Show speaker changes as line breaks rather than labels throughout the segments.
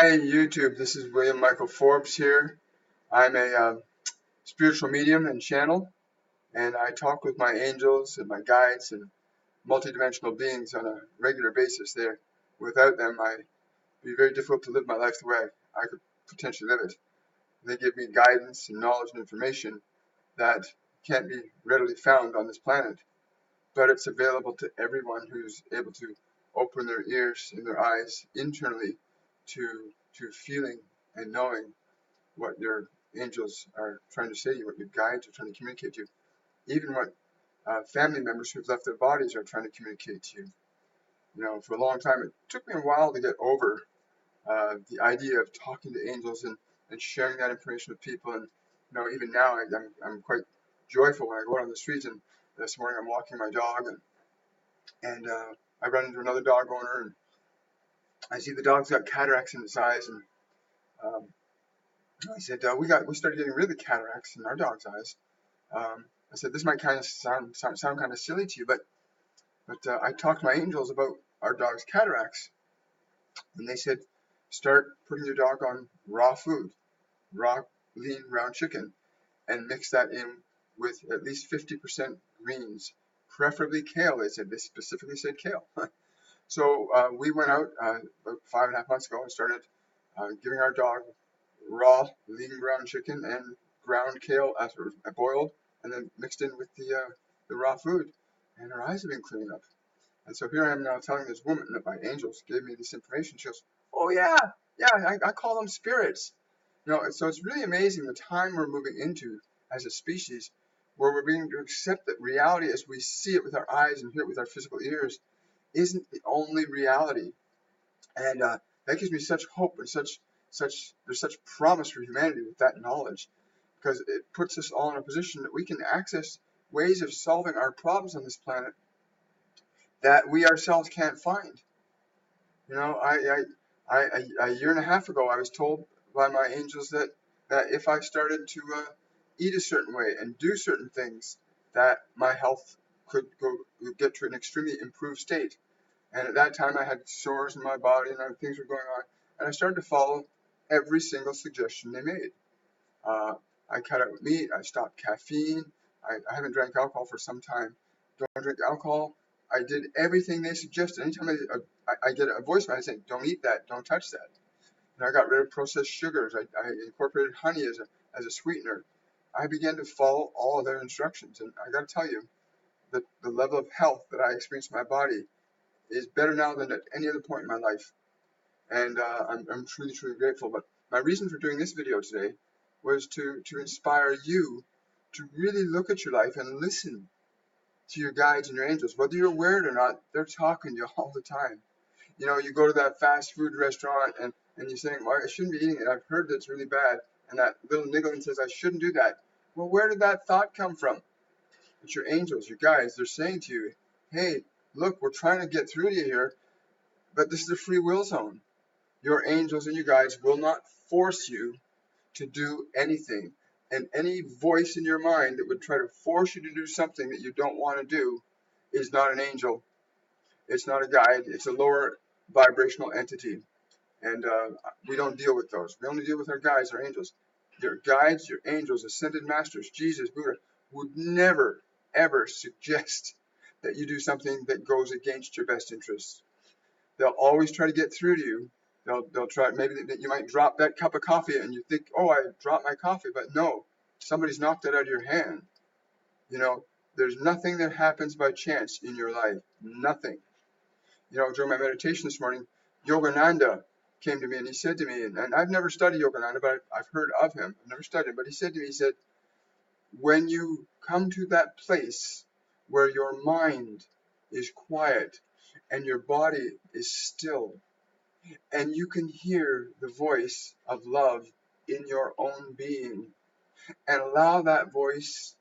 Hi YouTube, this is William Michael Forbes here. I'm a spiritual medium and channel, and I talk with my angels and my guides and multidimensional beings on a regular basis there. Without them, it'd be very difficult to live my life the way I could potentially live it. They give me guidance and knowledge and information that can't be readily found on this planet, but it's available to everyone who's able to open their ears and their eyes internally to feeling and knowing what your angels are trying to say to you, what your guides are trying to communicate to you, even what family members who've left their bodies are trying to communicate to you. You know, for a long time, it took me a while to get over the idea of talking to angels and sharing that information with people. And you know, even now, I'm quite joyful when I go out on the street. And this morning, I'm walking my dog, and I run into another dog owner, and I see the dog's got cataracts in his eyes, and um, I said, we started getting rid of the cataracts in our dog's eyes. I said, this might kind of sound kind of silly to you, but I talked to my angels about our dog's cataracts, and they said, start putting your dog on raw food, raw, lean, ground chicken, and mix that in with at least 50% greens, preferably kale. They specifically said kale. So we went out about 5.5 months ago and started giving our dog raw, lean ground chicken and ground kale after I boiled and then mixed in with the raw food. And her eyes have been clearing up. And so here I am now telling this woman that my angels gave me this information. She goes, oh yeah, I call them spirits. You know, so it's really amazing the time we're moving into as a species, where we're beginning to accept that reality as we see it with our eyes and hear it with our physical ears isn't the only reality. And that gives me such hope and there's such promise for humanity with that knowledge, because it puts us all in a position that we can access ways of solving our problems on this planet that we ourselves can't find. You know, a year and a half ago, I was told by my angels that if I started to eat a certain way and do certain things, that my health could get to an extremely improved state. And at that time, I had sores in my body and other things were going on. And I started to follow every single suggestion they made. I cut out meat. I stopped caffeine. I haven't drank alcohol for some time. Don't drink alcohol. I did everything they suggested. Anytime I get a voicemail, I say, don't eat that. Don't touch that. And I got rid of processed sugars. I incorporated honey as a sweetener. I began to follow all of their instructions. And I got to tell you, the level of health that I experienced in my body is better now than at any other point in my life. And I'm truly, truly grateful. But my reason for doing this video today was to inspire you to really look at your life and listen to your guides and your angels. Whether you're aware of it or not, they're talking to you all the time. You know, you go to that fast food restaurant and you're saying, well, I shouldn't be eating it. I've heard that's really bad. And that little niggling says, I shouldn't do that. Well, where did that thought come from? It's your angels, your guides. They're saying to you, hey, look, we're trying to get through to you here, but this is a free will zone. Your angels and your guides will not force you to do anything. And any voice in your mind that would try to force you to do something that you don't want to do is not an angel. It's not a guide. It's a lower vibrational entity. And we don't deal with those. We only deal with our guides, our angels. Your guides, your angels, ascended masters, Jesus, Buddha, would never, ever suggest that you do something that goes against your best interests. They'll always try to get through to you. They'll try, maybe that you might drop that cup of coffee and you think, oh, I dropped my coffee, but no, somebody's knocked it out of your hand. You know, there's nothing that happens by chance in your life. Nothing. You know, during my meditation this morning, Yogananda came to me and he said to me, and I've never studied Yogananda, but I've heard of him. I've never studied him, but he said to me, he said, when you come to that place where your mind is quiet and your body is still, and you can hear the voice of love in your own being, and allow that voice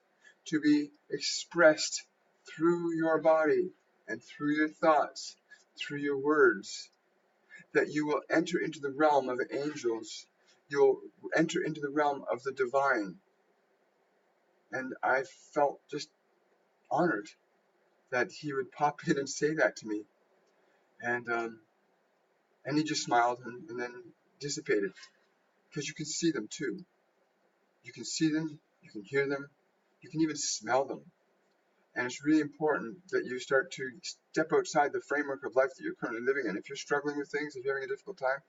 to be expressed through your body and through your thoughts, through your words, that you will enter into the realm of the angels. You'll enter into the realm of the divine. And I felt just honored that he would pop in and say that to me. And he just smiled and then dissipated, because you can see them too. You can see them, you can hear them, you can even smell them. And it's really important that you start to step outside the framework of life that you're currently living in. If you're struggling with things, if you're having a difficult time,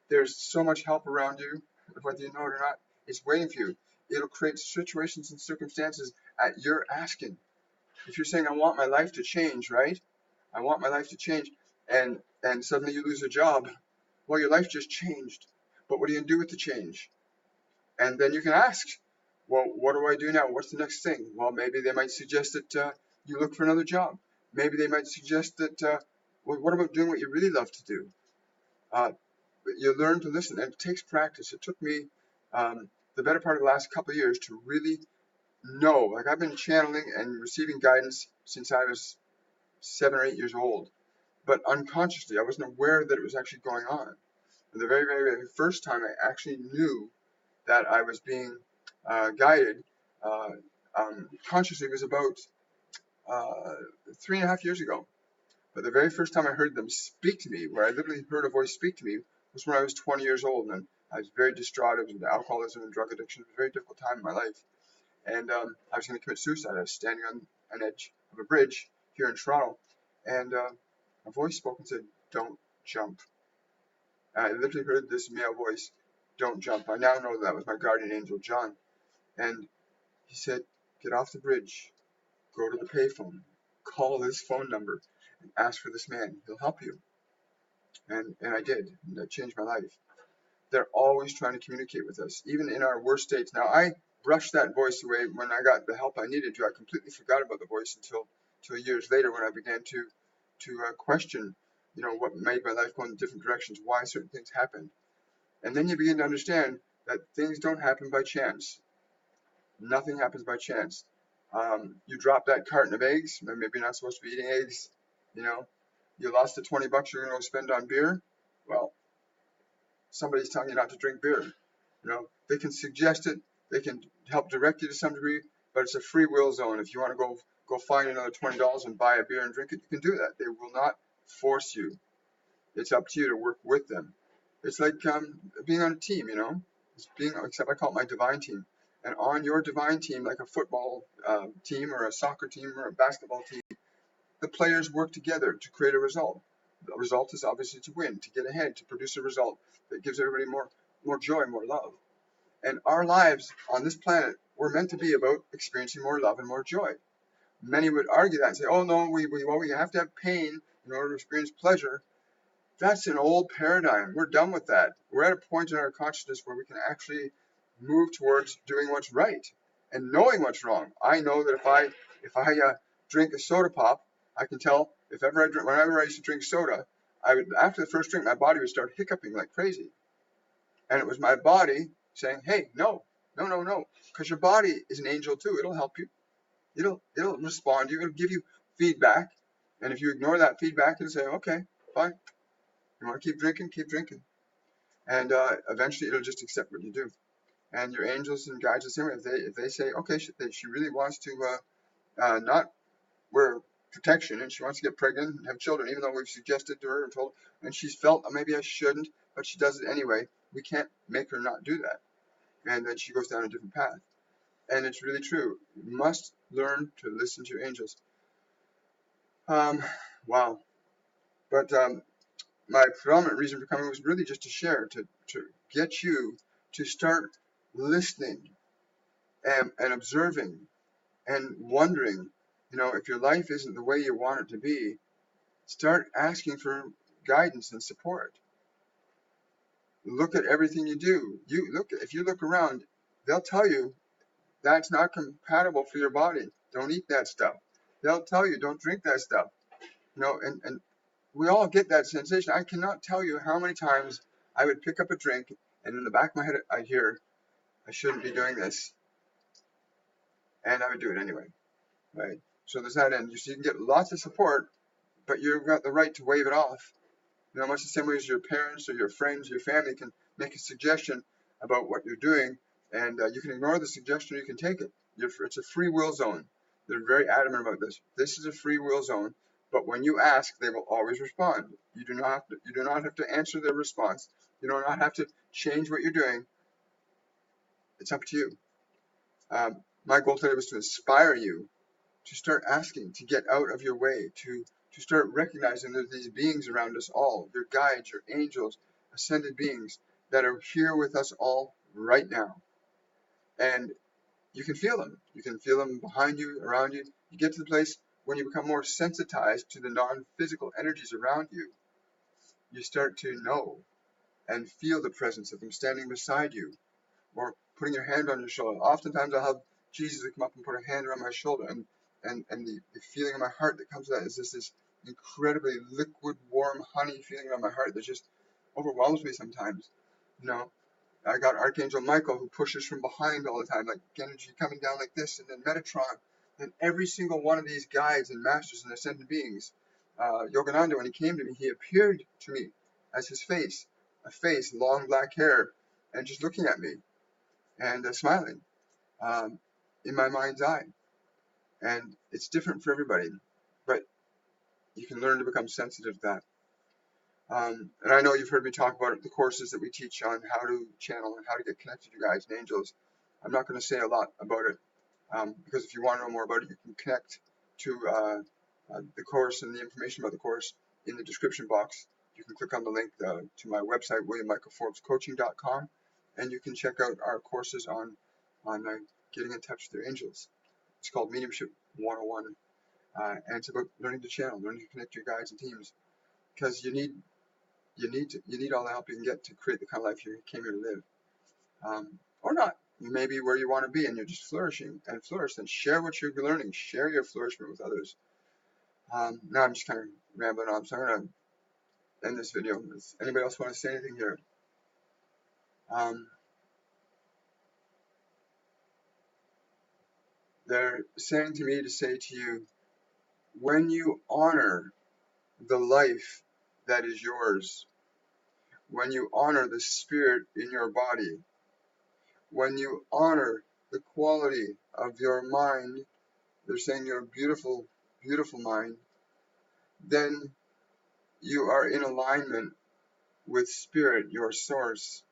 there's so much help around you, whether you know it or not. It's waiting for you. It'll create situations and circumstances at your asking. If you're saying, I want my life to change, right? I want my life to change, and suddenly you lose a job. Well, your life just changed. But what are you going to do with the change? And then you can ask, well, what do I do now? What's the next thing? Well, maybe they might suggest that you look for another job. Maybe they might suggest that, well, what about doing what you really love to do? You learn to listen, and it takes practice. It took me the better part of the last couple of years to really know. Like, I've been channeling and receiving guidance since I was 7 or 8 years old, but unconsciously, I wasn't aware that it was actually going on. And the very, very, very first time I actually knew that I was being guided uh, consciously was about 3.5 years ago. But the very first time I heard them speak to me, where I literally heard a voice speak to me, was when I was 20 years old, and I was very distraught. It was into alcoholism and drug addiction. It was a very difficult time in my life, and I was going to commit suicide. I was standing on an edge of a bridge here in Toronto, and a voice spoke and said, "Don't jump." And I literally heard this male voice, "Don't jump." I now know that was my guardian angel, John, and he said, "Get off the bridge, go to the payphone, call this phone number, and ask for this man. He'll help you." And I did. And that changed my life. They're always trying to communicate with us, even in our worst states. Now, I brushed that voice away when I got the help I needed to. I completely forgot about the voice until years later, when I began to question, what made my life go in different directions, why certain things happened. And then you begin to understand that things don't happen by chance. Nothing happens by chance. You drop that carton of eggs, maybe you're not supposed to be eating eggs, you know. You lost the 20 bucks you're going to spend on beer. Well, somebody's telling you not to drink beer. They can suggest it, they can help direct you to some degree, but it's a free will zone. If you want to go find another $20 and buy a beer and drink it, you can do that. They will not force you. It's up to you to work with them. It's like being on a team, except I call it my divine team. And on your divine team, like a football team or a soccer team or a basketball team, the players work together to create a result. The result is obviously to win, to get ahead, to produce a result that gives everybody more joy, more love. And our lives on this planet were meant to be about experiencing more love and more joy. Many would argue that and say, oh no, we have to have pain in order to experience pleasure. That's an old paradigm. We're done with that. We're at a point in our consciousness where we can actually move towards doing what's right and knowing what's wrong. I know that if I drink a soda pop, I can tell whenever I used to drink soda, after the first drink, my body would start hiccuping like crazy. And it was my body saying, hey, no, because your body is an angel too. It'll help you. It'll respond to you. It'll give you feedback. And if you ignore that feedback, it'll say, okay, fine. You want to keep drinking, keep drinking. And eventually it'll just accept what you do. And your angels and guides the same way. If they say, okay, she really wants to not wear protection and she wants to get pregnant and have children, even though we've suggested to her and told her, and she's felt maybe I shouldn't, but she does it anyway, we can't make her not do that. And then she goes down a different path. And it's really true. You must learn to listen to your angels. Wow. But my predominant reason for coming was really just to share, to get you to start listening and observing and wondering, if your life isn't the way you want it to be, start asking for guidance and support. Look at everything you do. If you look around, they'll tell you that's not compatible for your body. Don't eat that stuff. They'll tell you don't drink that stuff. And we all get that sensation. I cannot tell you how many times I would pick up a drink and in the back of my head I'd hear, I shouldn't be doing this. And I would do it anyway, right? So there's that end. You can get lots of support, but you've got the right to wave it off. Much the same way as your parents or your friends, your family can make a suggestion about what you're doing, and you can ignore the suggestion or you can take it. It's a free will zone. They're very adamant about this. This is a free will zone, but when you ask, they will always respond. You do not have to answer their response. You do not have to change what you're doing. It's up to you. My goal today was to inspire you to start asking, to get out of your way, to start recognizing that these beings around us all, your guides, your angels, ascended beings that are here with us all right now. And you can feel them. You can feel them behind you, around you. You get to the place when you become more sensitized to the non-physical energies around you. You start to know and feel the presence of them standing beside you or putting your hand on your shoulder. Oftentimes I'll have Jesus come up and put a hand around my shoulder, and the feeling in my heart that comes with that is just this incredibly liquid, warm, honey feeling around my heart that just overwhelms me sometimes. You know, I got Archangel Michael who pushes from behind all the time, like energy coming down like this, and then Metatron, and every single one of these guides and masters and ascended beings. Yogananda, when he came to me, he appeared to me as his face, a face, long black hair, and just looking at me and smiling in my mind's eye. And it's different for everybody, but you can learn to become sensitive to that. And I know you've heard me talk about the courses that we teach on how to channel and how to get connected to your guides and angels. I'm not going to say a lot about it because if you want to know more about it, you can connect to the course and the information about the course in the description box. You can click on the link to my website, WilliamMichaelForbesCoaching.com, and you can check out our courses on getting in touch with your angels. It's called Mediumship 101, and it's about learning to channel, learning to connect your guides and teams, because you need all the help you can get to create the kind of life you came here to live, or not. You may be where you want to be, and you're just flourishing and flourish. Then share what you're learning. Share your flourishment with others. Now I'm just kind of rambling on, so I'm going to end this video. Does anybody else want to say anything here? They're saying to me to say to you, when you honor the life that is yours, when you honor the spirit in your body, when you honor the quality of your mind, they're saying your beautiful, beautiful mind, then you are in alignment with spirit, your source.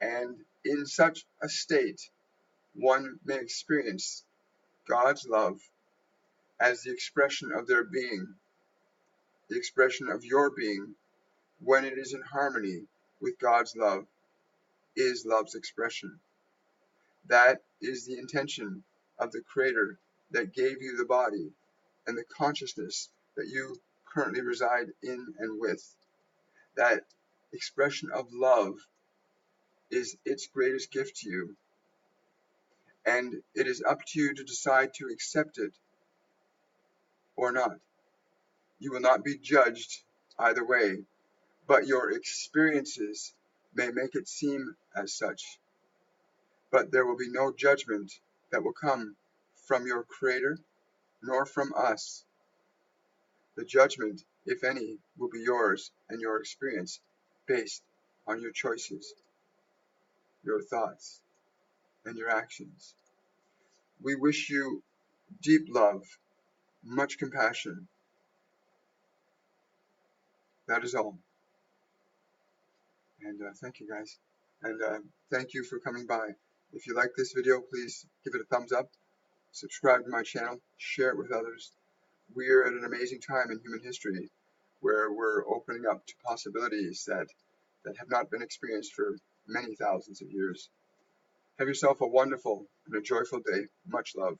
And in such a state, one may experience God's love as the expression of their being, the expression of your being, when it is in harmony with God's love, is love's expression. That is the intention of the Creator that gave you the body and the consciousness that you currently reside in and with. That expression of love is its greatest gift to you, and it is up to you to decide to accept it or not. You will not be judged either way, but your experiences may make it seem as such. But there will be no judgment that will come from your Creator nor from us. The judgment, if any, will be yours and your experience based on your choices, your thoughts, and your actions. We wish you deep love, much compassion. That is all. And thank you, guys. And thank you for coming by. If you like this video, please give it a thumbs up, subscribe to my channel, share it with others. We are at an amazing time in human history where we're opening up to possibilities that have not been experienced for many thousands of years. Have yourself a wonderful and a joyful day. Much love.